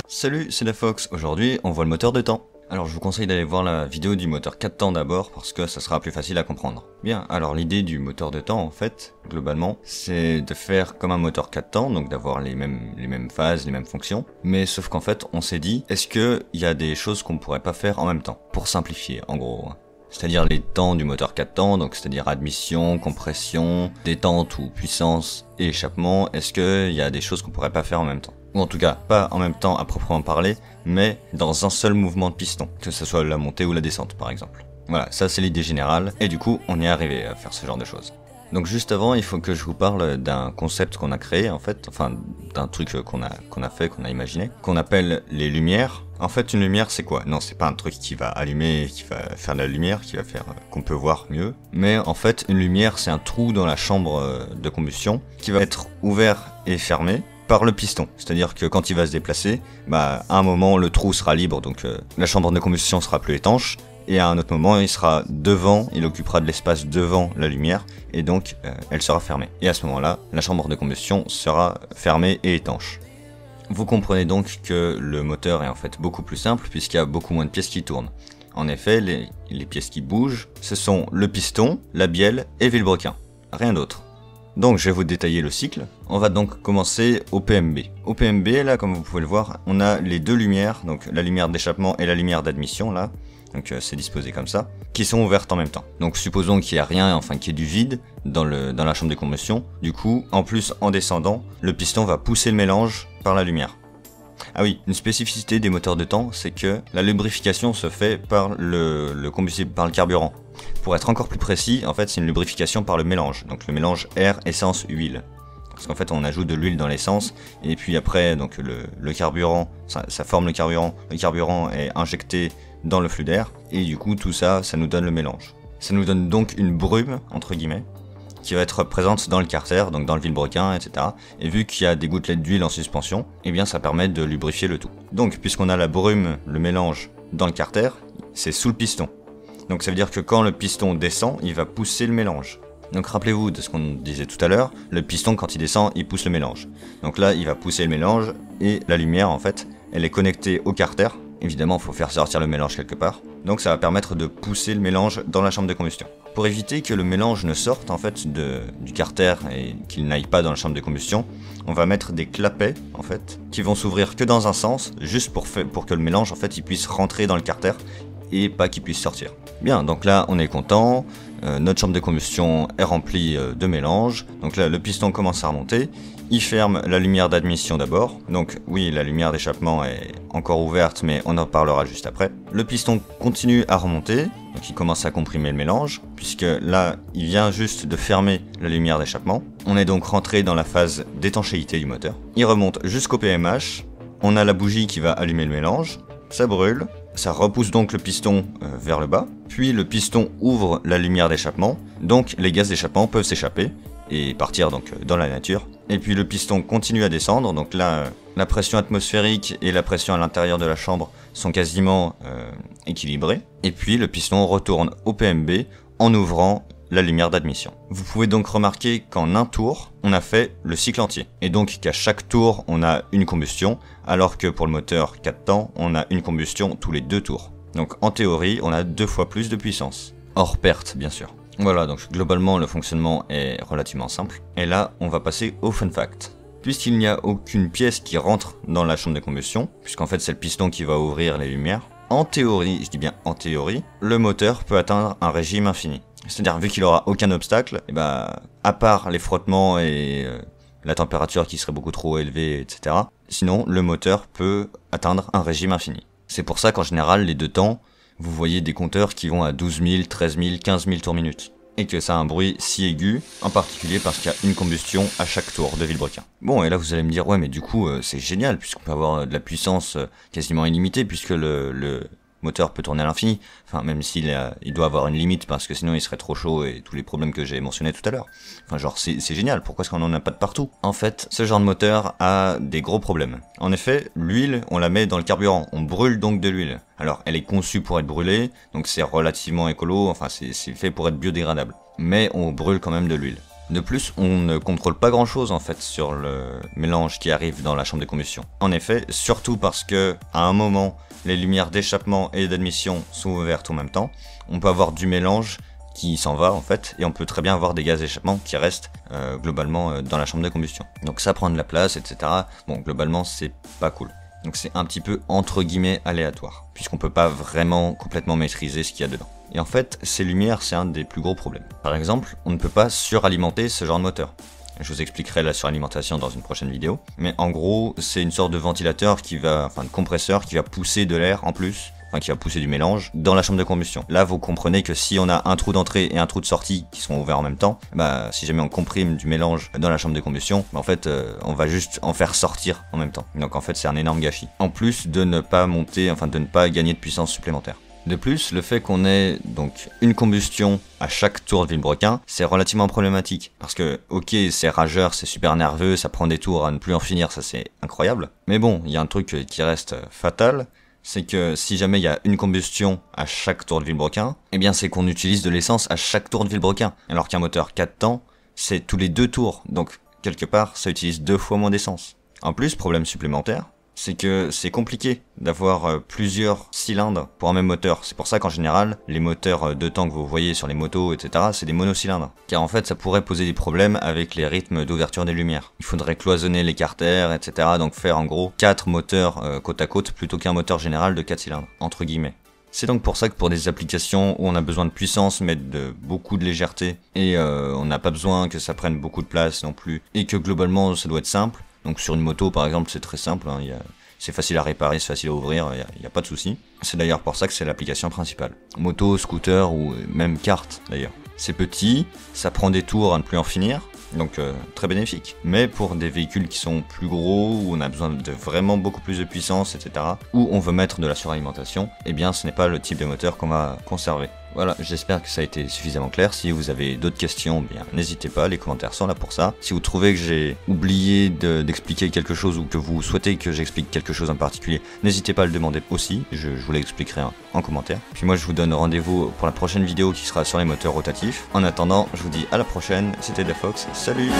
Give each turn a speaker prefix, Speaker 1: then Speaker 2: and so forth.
Speaker 1: Salut, c'est Dafox. Aujourd'hui, on voit le moteur de temps. Alors je vous conseille d'aller voir la vidéo du moteur 4 temps d'abord parce que ça sera plus facile à comprendre. Bien, alors l'idée du moteur de temps en fait, globalement, c'est de faire comme un moteur 4 temps, donc d'avoir les mêmes phases, les mêmes fonctions, mais sauf qu'en fait on s'est dit, est-ce qu'il y a des choses qu'on pourrait pas faire en même temps, pour simplifier en gros. C'est-à-dire les temps du moteur 4 temps, donc c'est-à-dire admission, compression, détente ou puissance et échappement, est-ce qu'il y a des choses qu'on pourrait pas faire en même temps? Ou en tout cas, pas en même temps à proprement parler, mais dans un seul mouvement de piston, que ce soit la montée ou la descente par exemple. Voilà, ça c'est l'idée générale, et du coup on est arrivé à faire ce genre de choses. Donc juste avant, il faut que je vous parle d'un concept qu'on a créé en fait, enfin d'un truc qu'on a imaginé, qu'on appelle les lumières. En fait une lumière c'est quoi? Non, c'est pas un truc qui va allumer, qui va faire de la lumière, qui va faire qu'on peut voir mieux. Mais en fait une lumière c'est un trou dans la chambre de combustion qui va être ouvert et fermé par le piston, c'est-à-dire que quand il va se déplacer, à un moment le trou sera libre, donc la chambre de combustion sera plus étanche, et à un autre moment il sera devant, il occupera de l'espace devant la lumière, et donc elle sera fermée. Et à ce moment-là, la chambre de combustion sera fermée et étanche. Vous comprenez donc que le moteur est en fait beaucoup plus simple, puisqu'il y a beaucoup moins de pièces qui tournent. En effet, les pièces qui bougent, ce sont le piston, la bielle et le vilebrequin, rien d'autre. Donc je vais vous détailler le cycle. On va donc commencer au PMB. Au PMB, là, comme vous pouvez le voir, on a les deux lumières, donc la lumière d'échappement et la lumière d'admission, là. Donc c'est disposé comme ça, qui sont ouvertes en même temps. Donc supposons qu'il n'y a rien, enfin qu'il y ait du vide dans la chambre de combustion. Du coup, en plus, en descendant, le piston va pousser le mélange par la lumière. Ah oui, une spécificité des moteurs de temps, c'est que la lubrification se fait par le combustible, par le carburant. Pour être encore plus précis, en fait c'est une lubrification par le mélange, donc le mélange air, essence, huile. Parce qu'en fait on ajoute de l'huile dans l'essence, et puis après donc le carburant, ça forme le carburant est injecté dans le flux d'air, et du coup tout ça, ça nous donne le mélange. Ça nous donne donc une brume, entre guillemets, qui va être présente dans le carter, donc dans le vilebrequin, etc. Et vu qu'il y a des gouttelettes d'huile en suspension, eh bien ça permet de lubrifier le tout. Donc puisqu'on a la brume, le mélange dans le carter, c'est sous le piston. Donc ça veut dire que quand le piston descend, il va pousser le mélange. Donc rappelez-vous de ce qu'on disait tout à l'heure, le piston quand il descend, il pousse le mélange. Donc là, il va pousser le mélange et la lumière en fait, elle est connectée au carter. Évidemment, il faut faire sortir le mélange quelque part. Donc ça va permettre de pousser le mélange dans la chambre de combustion. Pour éviter que le mélange ne sorte en fait du carter et qu'il n'aille pas dans la chambre de combustion, on va mettre des clapets en fait qui vont s'ouvrir que dans un sens, juste pour que le mélange en fait il puisse rentrer dans le carter et pas qu'il puisse sortir. Bien, donc là on est content, notre chambre de combustion est remplie de mélange, donc là le piston commence à remonter, il ferme la lumière d'admission d'abord, donc oui la lumière d'échappement est encore ouverte mais on en parlera juste après. Le piston continue à remonter, donc il commence à comprimer le mélange, puisque là il vient juste de fermer la lumière d'échappement. On est donc rentré dans la phase d'étanchéité du moteur. Il remonte jusqu'au PMH, on a la bougie qui va allumer le mélange, ça brûle, ça repousse donc le piston vers le bas, puis le piston ouvre la lumière d'échappement, donc les gaz d'échappement peuvent s'échapper et partir donc dans la nature. Et puis le piston continue à descendre, donc là la pression atmosphérique et la pression à l'intérieur de la chambre sont quasiment équilibrées. Et puis le piston retourne au PMB en ouvrant la lumière d'admission. Vous pouvez donc remarquer qu'en un tour, on a fait le cycle entier. Et donc qu'à chaque tour, on a une combustion, alors que pour le moteur 4 temps, on a une combustion tous les 2 tours. Donc en théorie, on a 2 fois plus de puissance. Hors perte, bien sûr. Voilà, donc globalement, le fonctionnement est relativement simple. Et là, on va passer au fun fact. Puisqu'il n'y a aucune pièce qui rentre dans la chambre de combustion, puisqu'en fait c'est le piston qui va ouvrir les lumières, en théorie, je dis bien en théorie, le moteur peut atteindre un régime infini. C'est-à-dire, vu qu'il aura aucun obstacle, à part les frottements et la température qui serait beaucoup trop élevée, etc. Sinon, le moteur peut atteindre un régime infini. C'est pour ça qu'en général, les 2 temps, vous voyez des compteurs qui vont à 12 000, 13 000, 15 000 tours minute. Et que ça a un bruit si aigu, en particulier parce qu'il y a une combustion à chaque tour de vilebrequin. Bon, et là vous allez me dire, ouais mais du coup c'est génial, puisqu'on peut avoir de la puissance quasiment illimitée, puisque le moteur peut tourner à l'infini, enfin même s'il doit avoir une limite parce que sinon il serait trop chaud et tous les problèmes que j'ai mentionnés tout à l'heure. Enfin genre c'est génial, pourquoi est-ce qu'on en a pas de partout? En fait, ce genre de moteur a des gros problèmes. En effet, l'huile, on la met dans le carburant, on brûle donc de l'huile. Alors elle est conçue pour être brûlée, donc c'est relativement écolo, enfin c'est fait pour être biodégradable. Mais on brûle quand même de l'huile. De plus, on ne contrôle pas grand chose en fait sur le mélange qui arrive dans la chambre de combustion. En effet, surtout parce que à un moment, les lumières d'échappement et d'admission sont ouvertes en même temps, on peut avoir du mélange qui s'en va en fait, et on peut très bien avoir des gaz d'échappement qui restent globalement dans la chambre de combustion. Donc ça prend de la place, etc. Bon, globalement, c'est pas cool. Donc c'est un petit peu entre guillemets aléatoire, puisqu'on peut pas vraiment complètement maîtriser ce qu'il y a dedans. Et en fait, ces lumières, c'est un des plus gros problèmes. Par exemple, on ne peut pas suralimenter ce genre de moteur. Je vous expliquerai la suralimentation dans une prochaine vidéo. Mais en gros, c'est une sorte de ventilateur de compresseur qui va pousser de l'air en plus, qui va pousser du mélange dans la chambre de combustion. Là, vous comprenez que si on a un trou d'entrée et un trou de sortie qui sont ouverts en même temps, si jamais on comprime du mélange dans la chambre de combustion, en fait, on va juste en faire sortir en même temps. Donc en fait, c'est un énorme gâchis. En plus de ne pas de ne pas gagner de puissance supplémentaire. De plus, le fait qu'on ait donc une combustion à chaque tour de vilebrequin, c'est relativement problématique. Parce que, ok, c'est rageur, c'est super nerveux, ça prend des tours à ne plus en finir, ça c'est incroyable. Mais bon, il y a un truc qui reste fatal, c'est que si jamais il y a une combustion à chaque tour de vilebrequin, eh bien c'est qu'on utilise de l'essence à chaque tour de vilebrequin. Alors qu'un moteur 4 temps, c'est tous les 2 tours, donc quelque part ça utilise 2 fois moins d'essence. En plus, problème supplémentaire, c'est que c'est compliqué d'avoir plusieurs cylindres pour un même moteur. C'est pour ça qu'en général, les moteurs 2 temps que vous voyez sur les motos, etc., c'est des monocylindres. Car en fait, ça pourrait poser des problèmes avec les rythmes d'ouverture des lumières. Il faudrait cloisonner les carters, etc., donc faire en gros 4 moteurs côte à côte plutôt qu'un moteur général de 4 cylindres, entre guillemets. C'est donc pour ça que pour des applications où on a besoin de puissance mais de beaucoup de légèreté, et on n'a pas besoin que ça prenne beaucoup de place non plus, et que globalement ça doit être simple, donc sur une moto par exemple c'est très simple, c'est facile à réparer, c'est facile à ouvrir, il n'y a pas de souci. C'est d'ailleurs pour ça que c'est l'application principale. Moto, scooter ou même carte d'ailleurs. C'est petit, ça prend des tours à ne plus en finir, donc très bénéfique. Mais pour des véhicules qui sont plus gros, où on a besoin de vraiment beaucoup plus de puissance, etc., où on veut mettre de la suralimentation, eh bien ce n'est pas le type de moteur qu'on va conserver. Voilà, j'espère que ça a été suffisamment clair. Si vous avez d'autres questions, bien n'hésitez pas, les commentaires sont là pour ça. Si vous trouvez que j'ai oublié d'expliquer quelque chose ou que vous souhaitez que j'explique quelque chose en particulier, n'hésitez pas à le demander aussi, je vous l'expliquerai en commentaire. Puis moi je vous donne rendez-vous pour la prochaine vidéo qui sera sur les moteurs rotatifs. En attendant, je vous dis à la prochaine, c'était DaFox, salut!